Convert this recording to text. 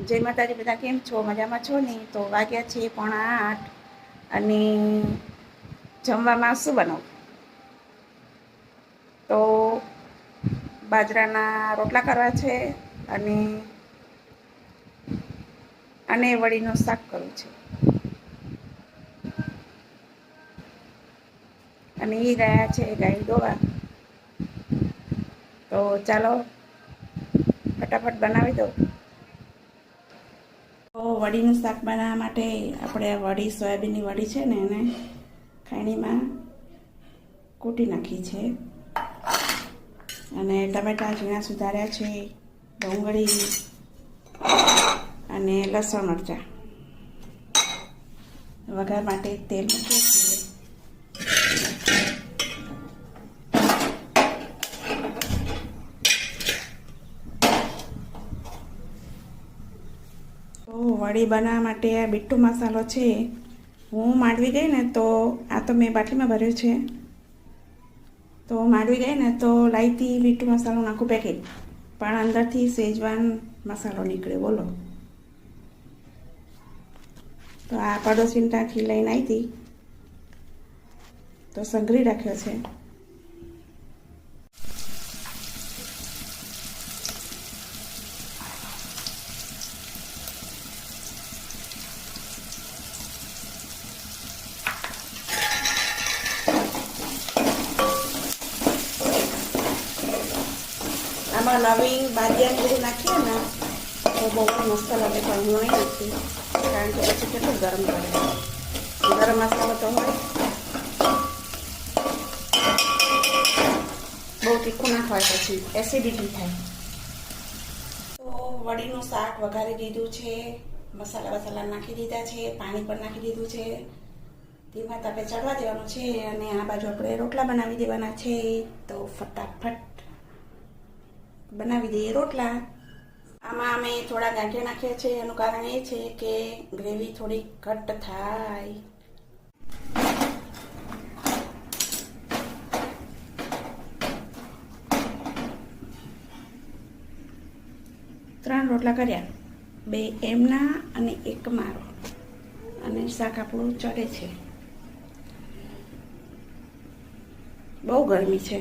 જય માતાજી, બધા કેમ છો? મજામાં છો ને? તો વાગ્યા છે 7:45 અને જમવામાં શું બનાવું? તો બાજરાના રોટલા કરવા છે અને વળીનું શાક કરવું છે. અને એ ગયા છે ગાય દોવા. તો ચાલો ફટાફટ બનાવી દો. તો વડીનું શાક બનાવવા માટે આપણે વડી, સોયાબીનની વડી છે ને, એને ખાયણીમાં કૂટી નાખી છે અને ટમેટાં ઝીણા સુધાર્યા છે, ડુંગળી અને લસણ મરચાં. વઘાર માટે તેલ મૂકીએ છીએ. તો વડી બનાવવા માટે આ મીઠો મસાલો છે. હું માંડવી ગઈ ને તો આ તો મેં બાટલીમાં ભર્યો છે. તો માંડવી ગઈ ને તો લાઈથી મીઠો મસાલો નાખું પેકેટ, પણ અંદરથી શેજવાન મસાલો નીકળે. બોલો. તો આ પડોશીને ત્યાંથી લઈને આવી હતી તો સંઘરી રાખ્યો છે. આમાં લવિંગ, બાદિયાને બધું નાખીએ ને તો બહુ મસ્ત લાગે, પણ હું નહીં નાખી, કારણ કે પછી કેટલું ગરમ કરે. ગરમ મસાલો તો હોય, બહુ તીખું ના હોય, પછી એસિડિટી થાય. તો વડીનું શાક વઘારી દીધું છે, મસાલા નાખી દીધા છે, પાણી પણ નાખી દીધું છે. ધીમા તાપે ચડવા દેવાનું છે અને આ બાજુ આપણે રોટલા બનાવી દેવાના છે. તો ફટાફટ બનાવી દઈએ રોટલા. આમાં અમે થોડા ગાંઠિયા નાખ્યા છે. એનું કારણ એ છે કે ગ્રેવી થોડી ઘટ્ટ થાય. ત્રણ રોટલા કર્યા, 2 એમના અને 1 મારો, અને શાક આપણું ચડે છે. બહુ ગરમી છે.